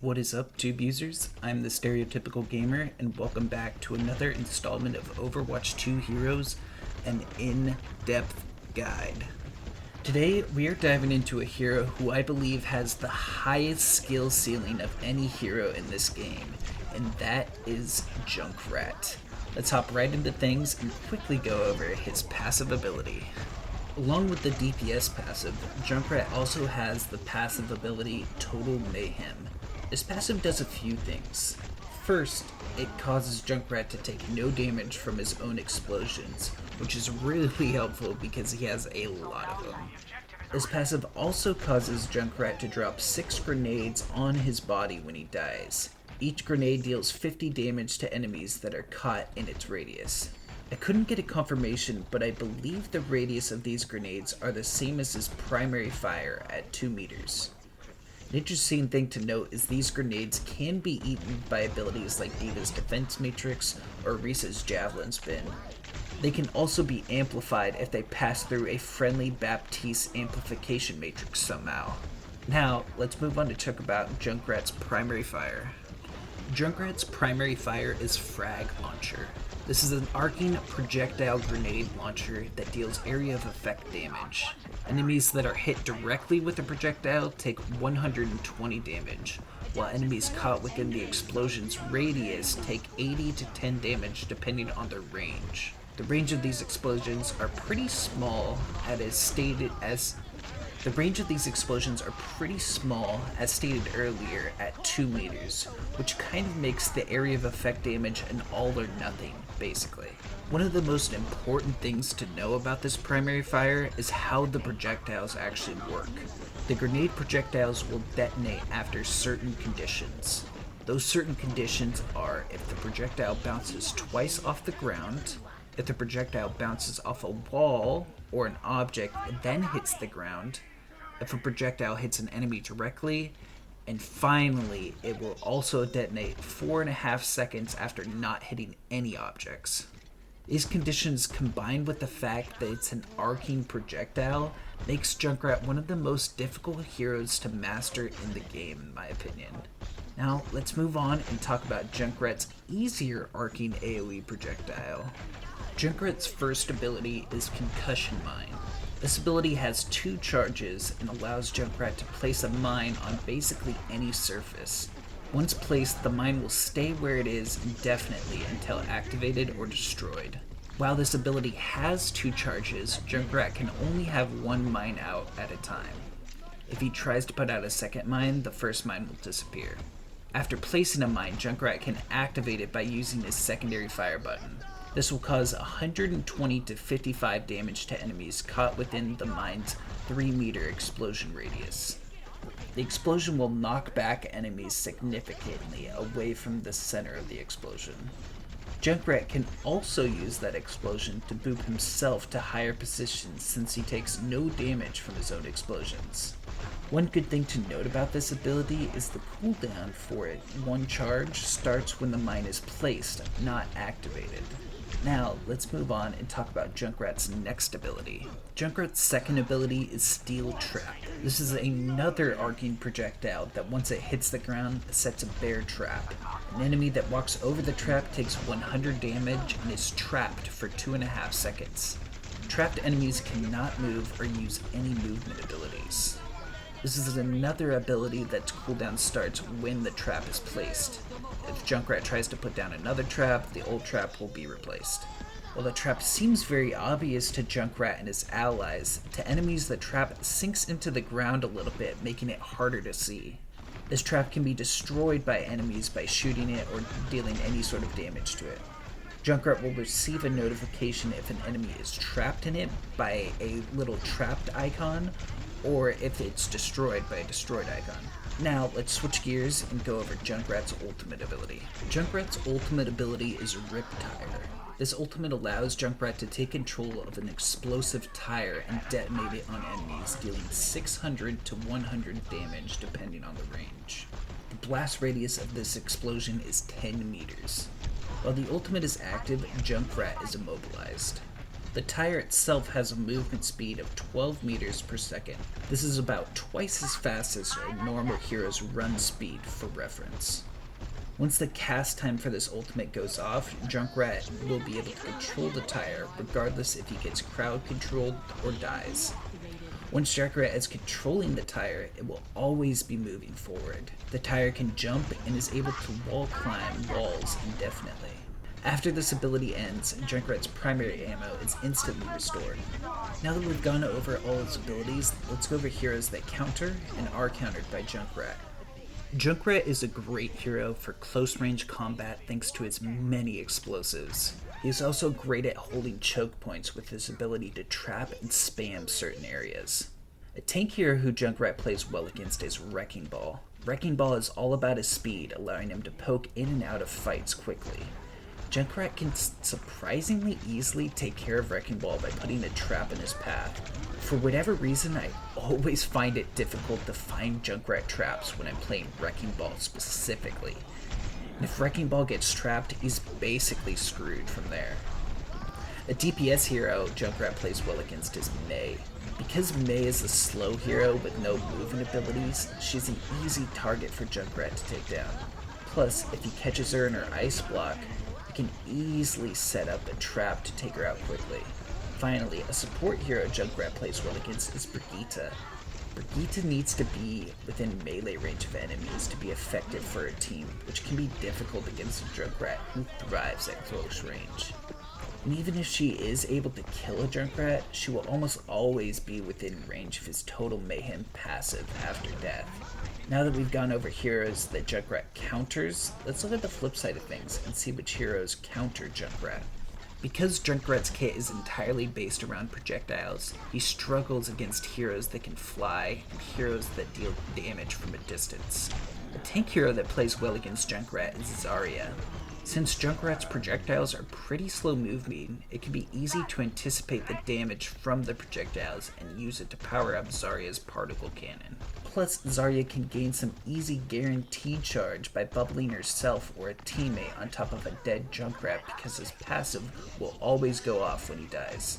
What is up, Tube users? I'm the Stereotypical Gamer, and welcome back to another installment of Overwatch 2 Heroes, an in-depth guide. Today, we are diving into a hero who I believe has the highest skill ceiling of any hero in this game, and that is Junkrat. Let's hop right into things and quickly go over his passive ability. Along with the DPS passive, Junkrat also has the passive ability Total Mayhem. This passive does a few things. First, it causes Junkrat to take no damage from his own explosions, which is really helpful because he has a lot of them. This passive also causes Junkrat to drop 6 grenades on his body when he dies. Each grenade deals 50 damage to enemies that are caught in its radius. I couldn't get a confirmation, but I believe the radius of these grenades are the same as his primary fire at 2 meters. An interesting thing to note is these grenades can be eaten by abilities like D.Va's Defense Matrix or Risa's Javelin Spin. They can also be amplified if they pass through a friendly Baptiste amplification matrix somehow. Now, let's move on to talk about Junkrat's primary fire. Junkrat's primary fire is Frag Launcher. This is an arcing projectile grenade launcher that deals area of effect damage. Enemies that are hit directly with the projectile take 120 damage, while enemies caught within the explosion's radius take 80 to 10 damage depending on their range. The range of these explosions are pretty small, as stated earlier at 2 meters, which kind of makes the area of effect damage an all or nothing, basically. One of the most important things to know about this primary fire is how the projectiles actually work. The grenade projectiles will detonate after certain conditions. Those certain conditions are if the projectile bounces twice off the ground, if the projectile bounces off a wall or an object and then hits the ground, if a projectile hits an enemy directly, and finally, it will also detonate 4.5 seconds after not hitting any objects. These conditions, combined with the fact that it's an arcing projectile, makes Junkrat one of the most difficult heroes to master in the game, in my opinion. Now, let's move on and talk about Junkrat's easier arcing AoE projectile. Junkrat's first ability is Concussion Mine. This ability has 2 charges and allows Junkrat to place a mine on basically any surface. Once placed, the mine will stay where it is indefinitely until activated or destroyed. While this ability has 2 charges, Junkrat can only have 1 mine out at a time. If he tries to put out a second mine, the first mine will disappear. After placing a mine, Junkrat can activate it by using his secondary fire button. This will cause 120 to 55 damage to enemies caught within the mine's 3-meter explosion radius. The explosion will knock back enemies significantly away from the center of the explosion. Junkrat can also use that explosion to boop himself to higher positions since he takes no damage from his own explosions. One good thing to note about this ability is the cooldown for it. 1 charge starts when the mine is placed, not activated. Now, let's move on and talk about Junkrat's next ability. Junkrat's second ability is Steel Trap. This is another arcing projectile that once it hits the ground, sets a bear trap. An enemy that walks over the trap takes 100 damage and is trapped for 2.5 seconds. Trapped enemies cannot move or use any movement abilities. This is another ability that's cooldown starts when the trap is placed. If Junkrat tries to put down another trap, the old trap will be replaced. While the trap seems very obvious to Junkrat and his allies, to enemies the trap sinks into the ground a little bit, making it harder to see. This trap can be destroyed by enemies by shooting it or dealing any sort of damage to it. Junkrat will receive a notification if an enemy is trapped in it by a little trapped icon, or if it's destroyed by a destroyed icon. Now, let's switch gears and go over Junkrat's ultimate ability. Junkrat's ultimate ability is Rip Tire. This ultimate allows Junkrat to take control of an explosive tire and detonate it on enemies, dealing 600 to 100 damage depending on the range. The blast radius of this explosion is 10 meters. While the ultimate is active, Junkrat is immobilized. The tire itself has a movement speed of 12 meters per second. This is about twice as fast as a normal hero's run speed for reference. Once the cast time for this ultimate goes off, Junkrat will be able to control the tire regardless if he gets crowd controlled or dies. Once Junkrat is controlling the tire, it will always be moving forward. The tire can jump and is able to wall climb walls indefinitely. After this ability ends, Junkrat's primary ammo is instantly restored. Now that we've gone over all its abilities, let's go over heroes that counter and are countered by Junkrat. Junkrat is a great hero for close range combat thanks to its many explosives. He is also great at holding choke points with his ability to trap and spam certain areas. A tank hero who Junkrat plays well against is Wrecking Ball. Wrecking Ball is all about his speed, allowing him to poke in and out of fights quickly. Junkrat can surprisingly easily take care of Wrecking Ball by putting a trap in his path. For whatever reason, I always find it difficult to find Junkrat traps when I'm playing Wrecking Ball specifically. And if Wrecking Ball gets trapped, he's basically screwed from there. A DPS hero Junkrat plays well against is Mei. Because Mei is a slow hero with no movement abilities, she's an easy target for Junkrat to take down. Plus, if he catches her in her ice block, he can easily set up a trap to take her out quickly. Finally, a support hero Junkrat plays well against is Brigitte. Brigitte needs to be within melee range of enemies to be effective for a team, which can be difficult against a Junkrat who thrives at close range. And even if she is able to kill a Junkrat, she will almost always be within range of his Total Mayhem passive after death. Now that we've gone over heroes that Junkrat counters, let's look at the flip side of things and see which heroes counter Junkrat. Because Junkrat's kit is entirely based around projectiles, he struggles against heroes that can fly and heroes that deal damage from a distance. A tank hero that plays well against Junkrat is Zarya. Since Junkrat's projectiles are pretty slow moving, it can be easy to anticipate the damage from the projectiles and use it to power up Zarya's particle cannon. Plus, Zarya can gain some easy guaranteed charge by bubbling herself or a teammate on top of a dead Junkrat because his passive will always go off when he dies.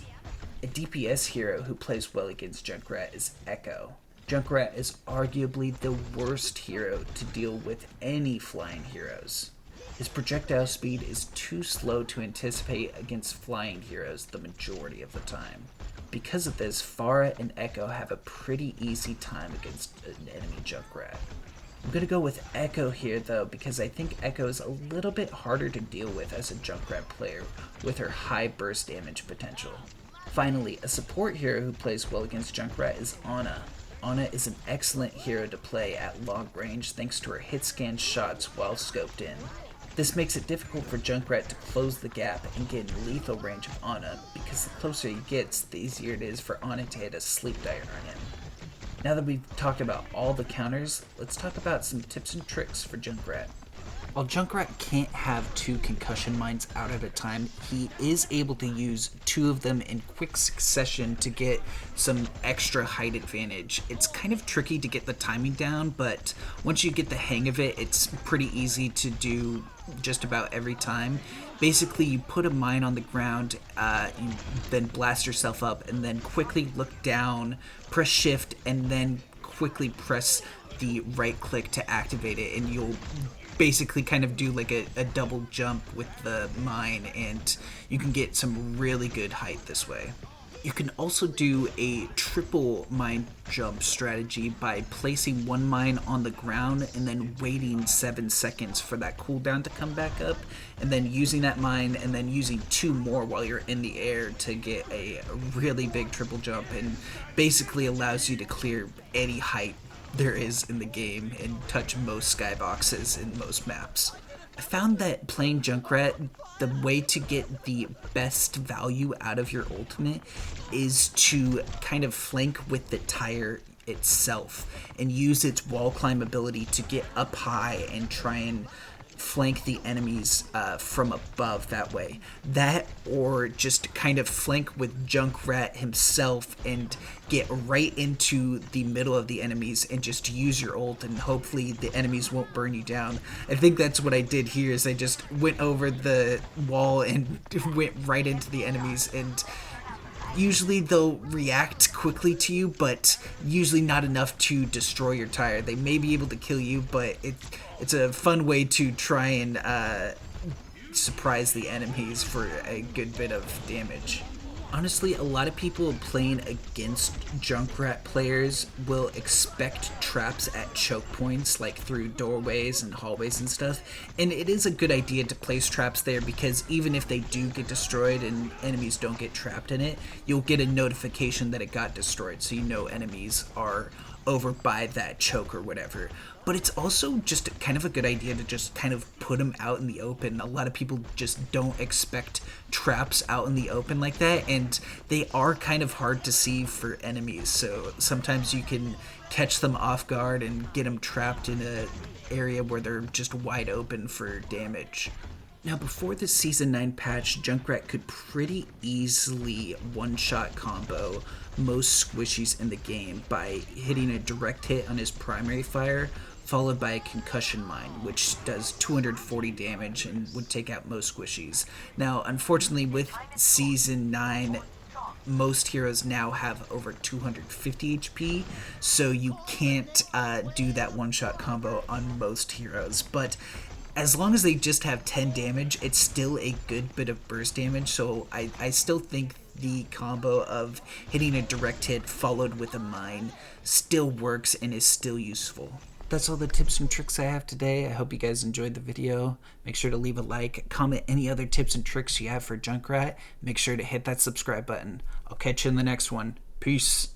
A DPS hero who plays well against Junkrat is Echo. Junkrat is arguably the worst hero to deal with any flying heroes. His projectile speed is too slow to anticipate against flying heroes the majority of the time. Because of this, Pharah and Echo have a pretty easy time against an enemy Junkrat. I'm going to go with Echo here though, because I think Echo is a little bit harder to deal with as a Junkrat player with her high burst damage potential. Finally, a support hero who plays well against Junkrat is Ana. Ana is an excellent hero to play at long range thanks to her hit scan shots while scoped in. This makes it difficult for Junkrat to close the gap and get in lethal range of Ana, because the closer he gets, the easier it is for Ana to hit a sleep dagger on him. Now that we've talked about all the counters, let's talk about some tips and tricks for Junkrat. While Junkrat can't have 2 concussion mines out at a time, he is able to use 2 of them in quick succession to get some extra height advantage. It's kind of tricky to get the timing down, but once you get the hang of it, it's pretty easy to do just about every time. Basically, you put a mine on the ground, you then blast yourself up, and then quickly look down, press shift, and then quickly press the right click to activate it, and you'll basically kind of do like a double jump with the mine, and you can get some really good height this way. You can also do a triple mine jump strategy by placing 1 mine on the ground and then waiting 7 seconds for that cooldown to come back up, and then using that mine and then using 2 more while you're in the air to get a really big triple jump, and basically allows you to clear any height there is in the game and touch most skyboxes in most maps. I found that playing Junkrat, the way to get the best value out of your ultimate is to kind of flank with the tire itself and use its wall climb ability to get up high and try and flank the enemies from above that way. That, or just kind of flank with Junkrat himself and get right into the middle of the enemies and just use your ult, and hopefully the enemies won't burn you down. I think that's what I did here, is I just went over the wall and went right into the enemies and Usually they'll react quickly to you, but usually not enough to destroy your tire. They may be able to kill you, but it's a fun way to try and surprise the enemies for a good bit of damage. Honestly, a lot of people playing against Junkrat players will expect traps at choke points, like through doorways and hallways and stuff. And it is a good idea to place traps there because even if they do get destroyed and enemies don't get trapped in it, you'll get a notification that it got destroyed, so you know enemies are over by that choke or whatever. But it's also just kind of a good idea to just kind of put them out in the open. A lot of people just don't expect traps out in the open like that, and they are kind of hard to see for enemies, so sometimes you can catch them off guard and get them trapped in an area where they're just wide open for damage. Now, before the Season 9 patch, Junkrat could pretty easily one-shot combo most squishies in the game by hitting a direct hit on his primary fire, followed by a concussion mine, which does 240 damage and would take out most squishies. Now, unfortunately, with Season 9, most heroes now have over 250 HP, so you can't do that one-shot combo on most heroes, but as long as they just have 10 damage, it's still a good bit of burst damage, so I still think the combo of hitting a direct hit followed with a mine still works and is still useful. That's all the tips and tricks I have today. I hope you guys enjoyed the video. Make sure to leave a like, comment any other tips and tricks you have for Junkrat. Make sure to hit that subscribe button. I'll catch you in the next one. Peace.